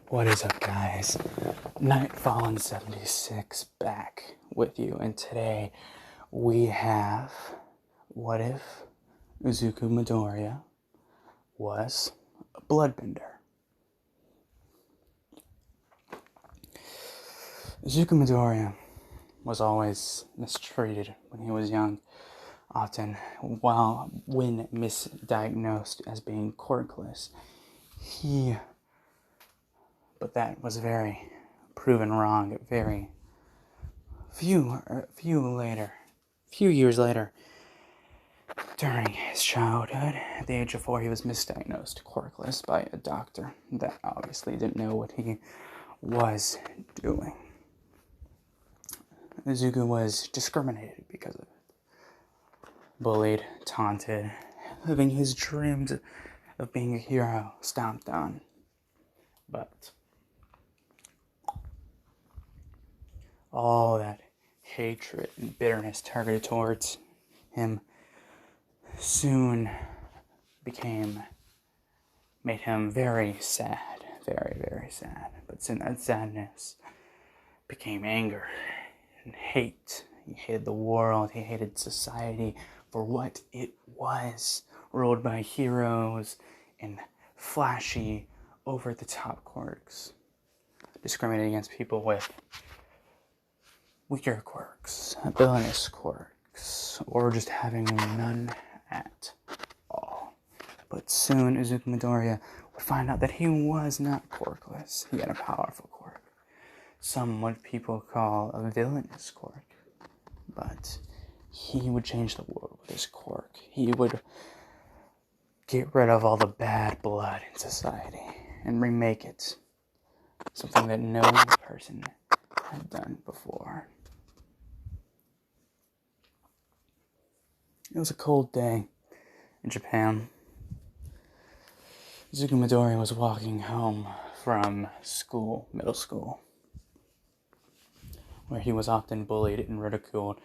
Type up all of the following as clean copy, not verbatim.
What is up, guys? Nightfall in 76 back with you, and today we have what if Uzuku Midoriya was a bloodbender? Uzuku Midoriya was always mistreated when he was young, often when misdiagnosed as being quirkless. But that was very proven wrong. Very few years later, during his childhood, at the age of 4, he was misdiagnosed quirkless by a doctor that obviously didn't know what he was doing. Izuku was discriminated because of it. Bullied, taunted, having his dreams of being a hero stomped on. But all that hatred and bitterness targeted towards him soon made him very sad, very, very sad. But soon that sadness became anger and hate. He hated the world, he hated society for what it was, ruled by heroes and flashy, over-the-top quirks, discriminating against people with weaker quirks, villainous quirks, or just having none at all. But soon Uzuku Midoriya would find out that he was not quirkless. He had a powerful quirk. Some what people call a villainous quirk. But he would change the world with his quirk. He would get rid of all the bad blood in society and remake it something that no person had done before. It was a cold day in Japan. Uzuku Midoriya was walking home from school, middle school, where he was often bullied and ridiculed.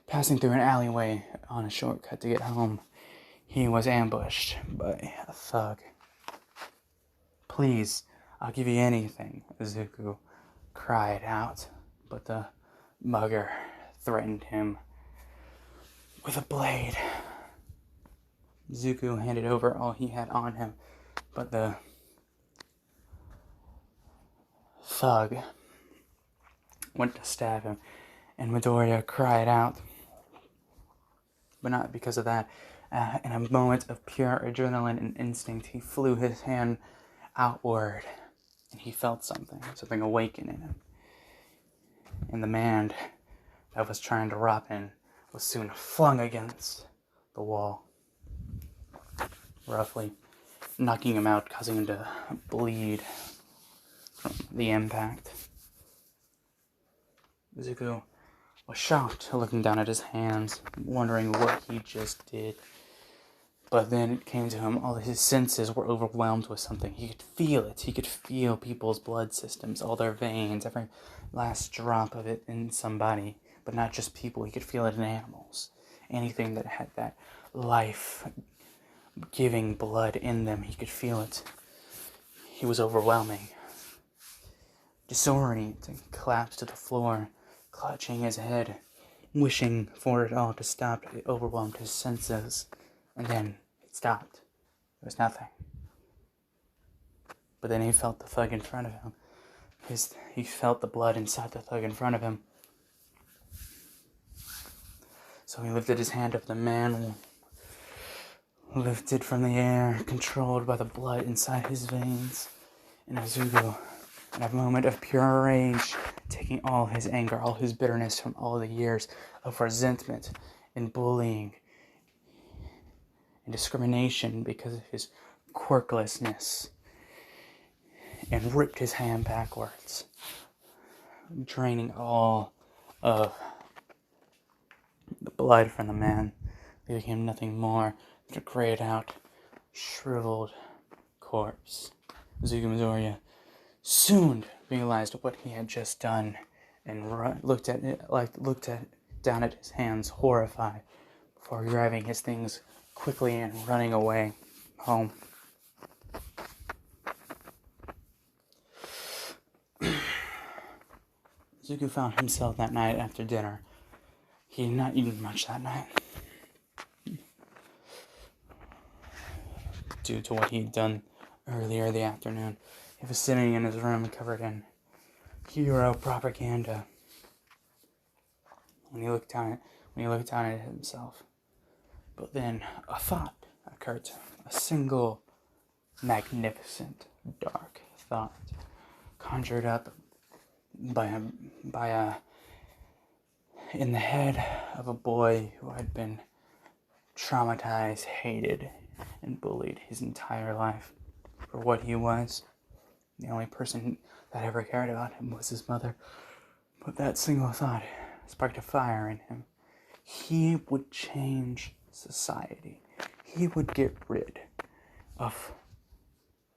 Passing through an alleyway on a shortcut to get home, he was ambushed by a thug. "Please, I'll give you anything," Izuku cried out, but the mugger threatened him with a blade. Izuku handed over all he had on him, but the thug went to stab him, and Midoriya cried out. But not because of that. In a moment of pure adrenaline and instinct, he flew his hand outward, and he felt something awaken in him. And the man that was trying to rob him was soon flung against the wall, roughly knocking him out, causing him to bleed from the impact. Izuku was shocked, looking down at his hands, wondering what he just did. But then it came to him, all his senses were overwhelmed with something. He could feel it. He could feel people's blood systems, all their veins, every last drop of it in somebody. But not just people, he could feel it in animals. Anything that had that life-giving blood in them, he could feel it. He was overwhelming. Disoriented, collapsed to the floor, clutching his head, wishing for it all to stop. It overwhelmed his senses. And then it stopped. There was nothing. But then he felt the thug in front of him. He felt the blood inside the thug in front of him. So he lifted his hand up. The man lifted from the air, controlled by the blood inside his veins. And Izuku, in a moment of pure rage, taking all his anger, all his bitterness from all the years of resentment and bullying and discrimination because of his quirklessness, and ripped his hand backwards, draining all of the blood from the man, leaving him nothing more than a grayed out, shriveled corpse. Uzuku Midoriya soon realized what he had just done and looked down at his hands, horrified, before grabbing his things quickly and running away home. Zuko found himself that night after dinner. He had not eaten much that night, due to what he'd done earlier the afternoon. He was sitting in his room covered in hero propaganda. When he looked down at himself. But then a thought occurred to him. A single magnificent dark thought conjured up in the head of a boy who had been traumatized, hated, and bullied his entire life for what he was. The only person that ever cared about him was his mother. But that single thought sparked a fire in him. He would change society. He would get rid of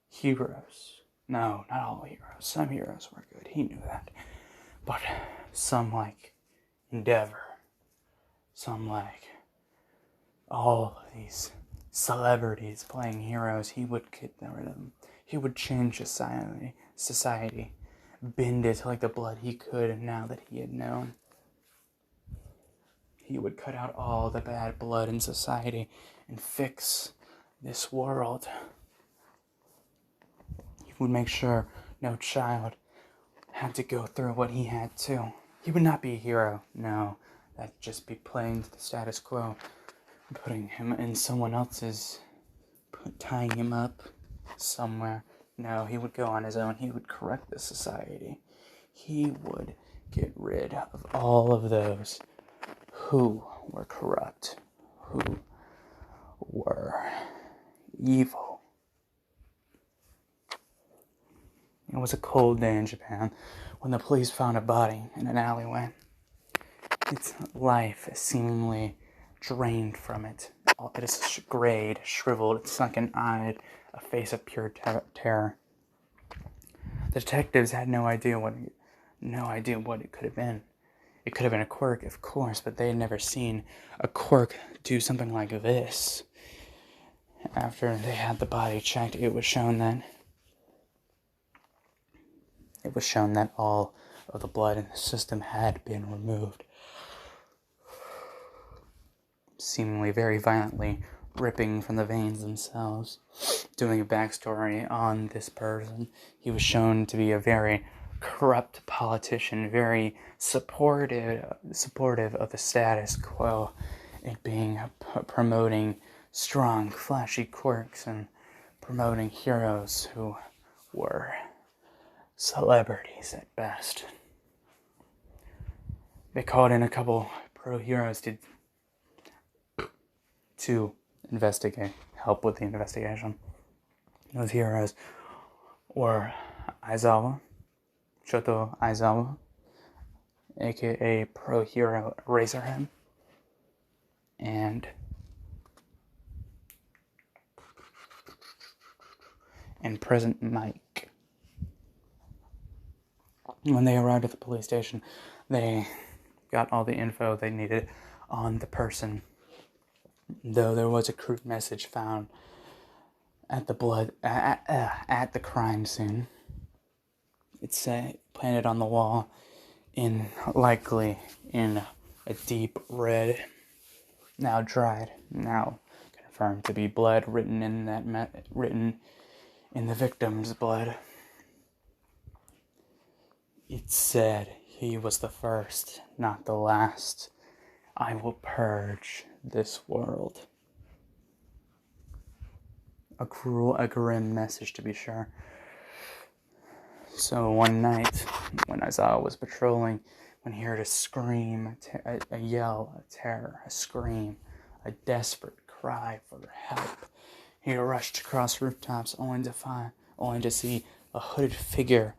heroes. No, not all heroes. Some heroes were good. He knew that. But some like Endeavor. Some like all these celebrities playing heroes. He would get rid of them. He would change society. Bend it like the blood he could now that he had known. He would cut out all the bad blood in society and fix this world. He would make sure no child had to go through what he had to. He would not be a hero. No, that'd just be playing to the status quo. Putting him in someone else's, tying him up somewhere. No, he would go on his own. He would correct the society. He would get rid of all of those who were corrupt, who were evil. It was a cold day in Japan when the police found a body in an alleyway. Its life is seemingly drained from it. It is grayed, shriveled, sunken-eyed, a face of pure terror. The detectives had no idea what it could have been. It could have been a quirk, of course, but they had never seen a quirk do something like this. After they had the body checked, it was shown that all of the blood in the system had been removed, seemingly very violently, ripping from the veins themselves. Doing a backstory on this person, he was shown to be a very corrupt politician, very supportive of the status quo, it being promoting strong, flashy quirks and promoting heroes who were celebrities at best. They called in a couple pro-heroes to help with the investigation. Those heroes were Shoto Aizawa, aka pro-hero Razorhead, and President Mike. When they arrived at the police station, they got all the info they needed on the person, though there was a crude message found at the crime scene. It said, planted on the wall, likely in a deep red, now dried, now confirmed to be blood written in the victim's blood. It said, "He was the first, not the last. I will purge this world." A grim message, to be sure. So one night, when Aizawa was patrolling, when he heard a scream, a yell, a terror, a scream, a desperate cry for help, he rushed across rooftops only to see a hooded figure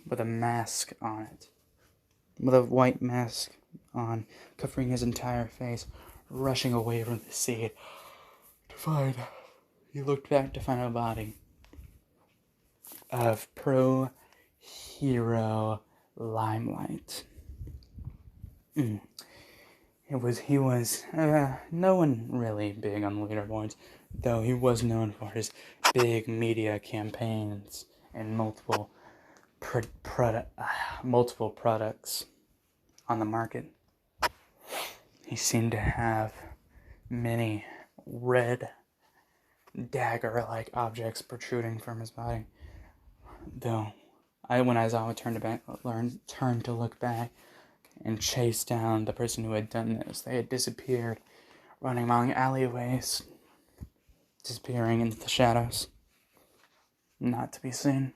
with a mask on it, with a white mask on, covering his entire face, rushing away from the scene he looked back to find a body of pro-hero Limelight. He was no one really big on the leaderboards, though he was known for his big media campaigns and multiple multiple products on the market. He seemed to have many red dagger-like objects protruding from his body. Though, when Aizawa turned to look back and chase down the person who had done this, they had disappeared, running along alleyways, disappearing into the shadows, not to be seen.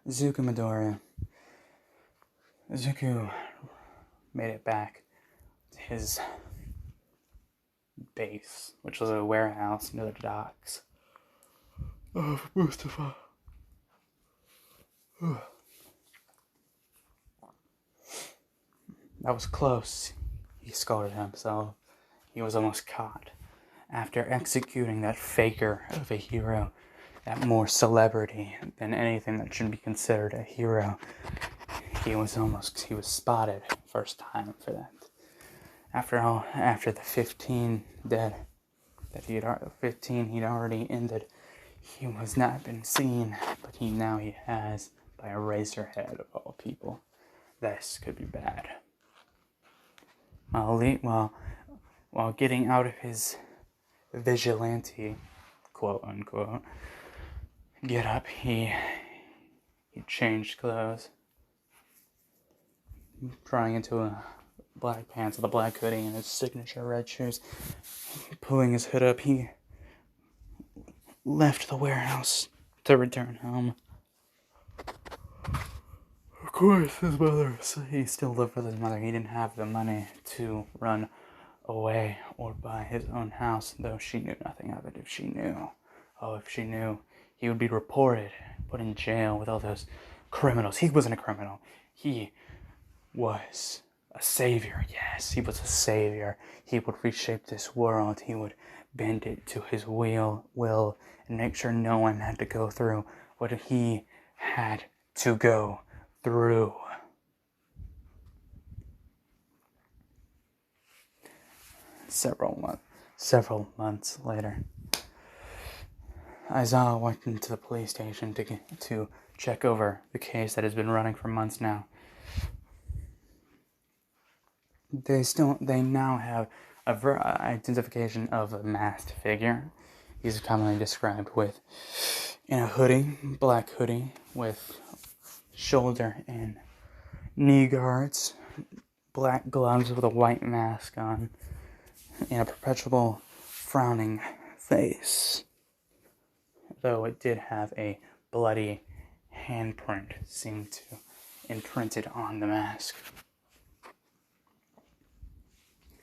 Zuku Midoriya. Zuku made it back to his base, which was a warehouse near the docks of Mustafa. That was close. He scolded himself. He was almost caught. After executing that faker of a hero, that more celebrity than anything that should be considered a hero, he was spotted first time for that. After the 15 dead he'd already ended, he was not been seen, but he has by a Razorhead of all people. This could be bad. While getting out of his vigilante, quote unquote, get up, he changed clothes, drawing into a black pants with a black hoodie and his signature red shoes. Pulling his hood up, he left the warehouse to return home. Of course, his mother. He still lived with his mother. He didn't have the money to run away or buy his own house, though she knew nothing of it. If she knew, he would be reported, put in jail with all those criminals. He wasn't a criminal. He was a savior. Yes, he was a savior. He would reshape this world. He would bend it to his will and make sure no one had to go through what he had to go through. Several months later, Aizawa went into the police station to check over the case that has been running for months now. They now have identification of a masked figure. He's commonly described in a hoodie, black hoodie, with shoulder and knee guards, black gloves with a white mask on, and a perpetual frowning face. Though it did have a bloody handprint seemed to imprinted on the mask.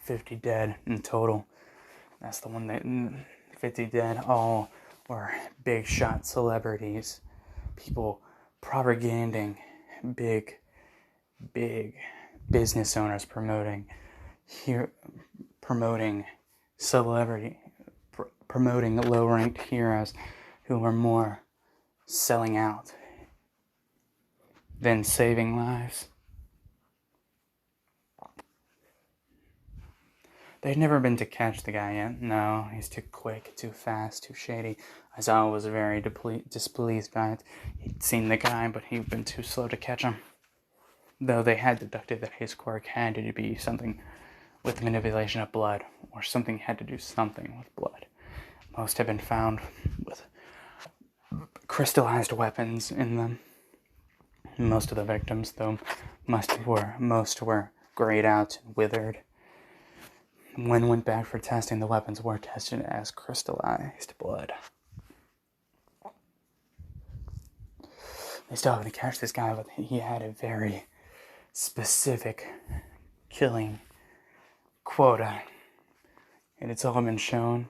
50 dead in total. That's the one that 50 dead. All were big shot celebrities. People propaganding big business owners promoting low-ranked heroes who were more selling out than saving lives. They'd never been to catch the guy yet. No, he's too quick, too fast, too shady. Aizawa was very displeased by it. He'd seen the guy, but he'd been too slow to catch him. Though they had deducted that his quirk had to be something with manipulation of blood, or something had to do something with blood. Most have been found with crystallized weapons in them. Most of the victims, though, most were grayed out and withered. When went back for testing, the weapons were tested as crystallized blood. They still haven't catch this guy, but he had a very specific killing quota. And it's all been shown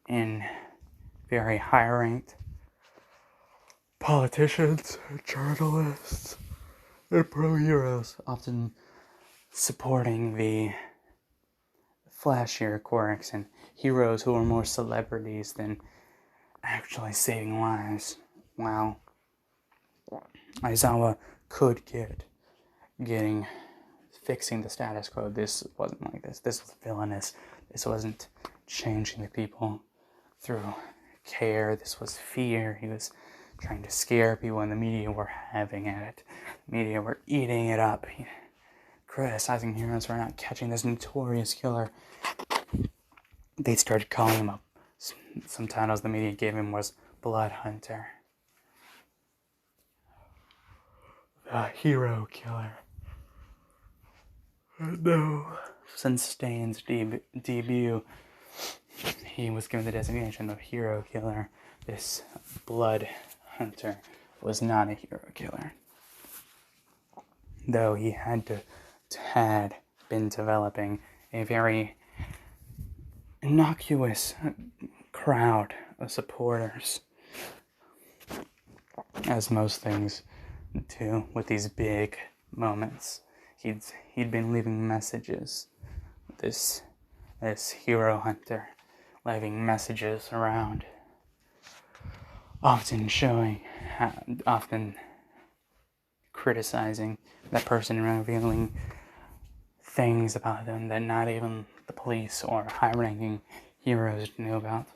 in very high-ranked politicians, journalists, and pro-heroes, often supporting the flashier quirks and heroes who are more celebrities than actually saving lives. While Aizawa could fixing the status quo, this wasn't like this. This was villainous. This wasn't changing the people through care. This was fear. He was trying to scare people, and the media were having at it. The media were eating it up, criticizing heroes for not catching this notorious killer. They started calling him up. Some titles the media gave him was Blood Hunter, the Hero Killer. No. Since Stain's debut, he was given the designation of Hero Killer. This Blood Hunter was not a hero killer, though he had been developing a very innocuous crowd of supporters, as most things do with these big moments. He'd been leaving messages. This hero hunter leaving messages around, often criticizing that person and revealing things about them that not even the police or high-ranking heroes knew about.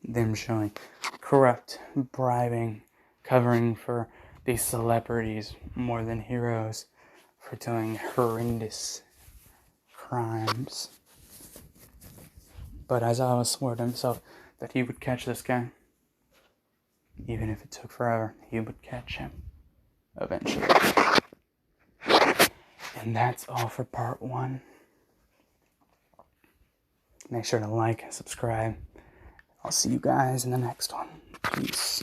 Them showing corrupt, bribing, covering for these celebrities more than heroes for doing horrendous crimes. But Isaiah swore to himself that he would catch this guy. Even if it took forever, he would catch him eventually. And that's all for part 1. Make sure to like and subscribe. I'll see you guys in the next one. Peace.